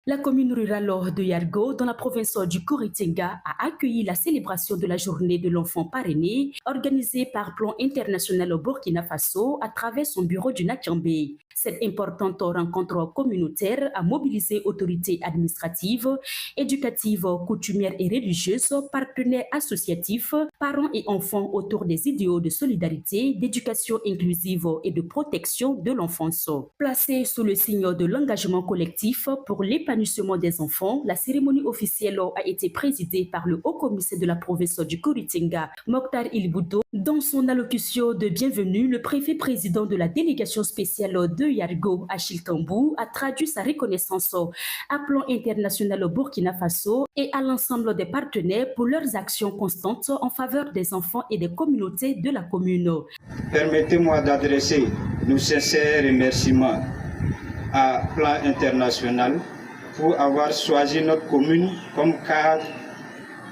La commune rurale de Yargo, dans la province du Kuritinga, a accueilli la célébration de la journée de l'enfant parrainé, organisée par Plan International au Burkina Faso à travers son bureau du Nakambé. Cette importante rencontre communautaire a mobilisé autorités administratives, éducatives, coutumières et religieuses, partenaires associatifs, parents et enfants autour des idéaux de solidarité, d'éducation inclusive et de protection de l'enfance. Placée sous le signe de l'engagement collectif pour l'épanouissement des enfants, la cérémonie officielle a été présidée par le haut-commissaire de la province du Kuritinga, Mokhtar Ilboudo. Dans son allocution de bienvenue, le préfet-président de la délégation spéciale de Yargo, Achille Kambou, a traduit sa reconnaissance à plan international au Burkina Faso et à l'ensemble des partenaires pour leurs actions constantes en faveur des enfants et des communautés de la commune. Permettez-moi d'adresser nos sincères remerciements à plan international pour avoir choisi notre commune comme cadre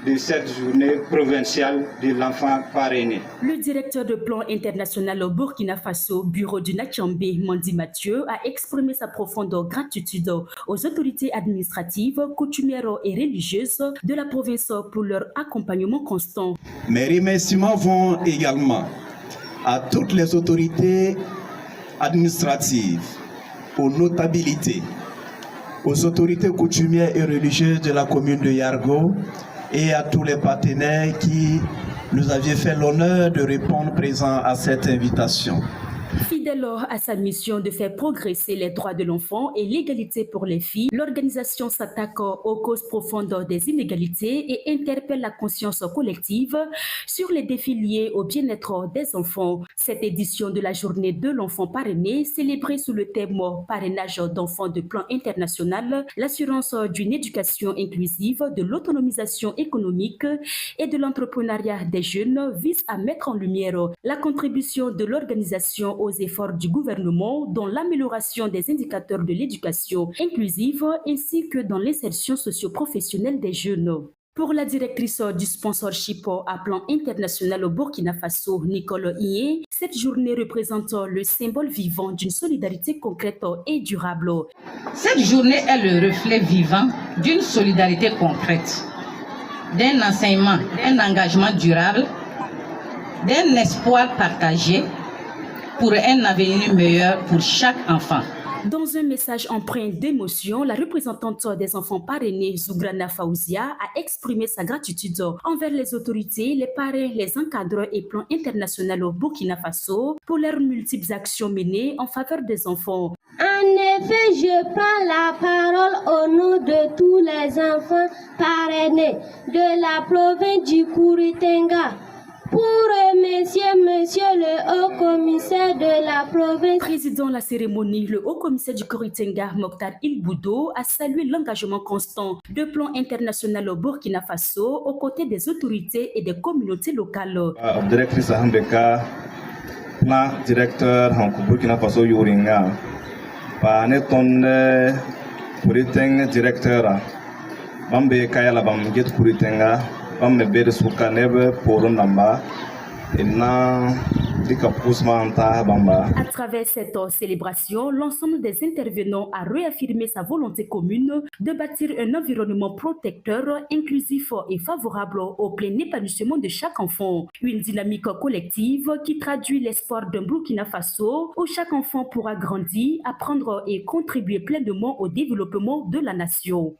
de cette journée provinciale de l'enfant parrainé. Le directeur de plan international au Burkina Faso, bureau du Nakambé, Mandi Mathieu, a exprimé sa profonde gratitude aux autorités administratives, coutumières et religieuses de la province pour leur accompagnement constant. Mes remerciements vont également à toutes les autorités administratives, aux notabilités, aux autorités coutumières et religieuses de la commune de Yargo et à tous les partenaires qui nous avaient fait l'honneur de répondre présents à cette invitation. Fidèle à sa mission de faire progresser les droits de l'enfant et l'égalité pour les filles, l'organisation s'attaque aux causes profondes des inégalités et interpelle la conscience collective sur les défis liés au bien-être des enfants. Cette édition de la journée de l'enfant parrainé, célébrée sous le thème parrainage d'enfants de plan international, l'assurance d'une éducation inclusive, de l'autonomisation économique et de l'entrepreneuriat des jeunes, vise à mettre en lumière la contribution de l'organisation aux efforts du gouvernement dans l'amélioration des indicateurs de l'éducation inclusive ainsi que dans l'insertion socio-professionnelle des jeunes. Pour la directrice du sponsorship à plan international au Burkina Faso, Nicole Ié, cette journée représente le symbole vivant d'une solidarité concrète et durable. Cette journée est le reflet vivant d'une solidarité concrète, d'un enseignement, d'un engagement durable, d'un espoir partagé pour un avenir meilleur pour chaque enfant. Dans un message empreint d'émotion, la représentante des enfants parrainés, Zougrana Faouzia, a exprimé sa gratitude envers les autorités, les parrains, les encadreurs et plans internationaux au Burkina Faso pour leurs multiples actions menées en faveur des enfants. En effet, je prends la parole au nom de tous les enfants parrainés de la province du Kuritinga pour remercier Monsieur le haut-commissaire de la province. Président de la cérémonie, le haut-commissaire du Kuritinga, Mokhtar Ilboudo, a salué l'engagement constant de plan international au Burkina Faso aux côtés des autorités et des communautés locales. Directrice Ahambeka, plan directeur du Burkina Faso Yoringa, par neton Kuritinga directeur, Bambe Kayala Bamget Kuritinga. À travers cette célébration, l'ensemble des intervenants a réaffirmé sa volonté commune de bâtir un environnement protecteur, inclusif et favorable au plein épanouissement de chaque enfant. Une dynamique collective qui traduit l'espoir d'un Burkina Faso où chaque enfant pourra grandir, apprendre et contribuer pleinement au développement de la nation.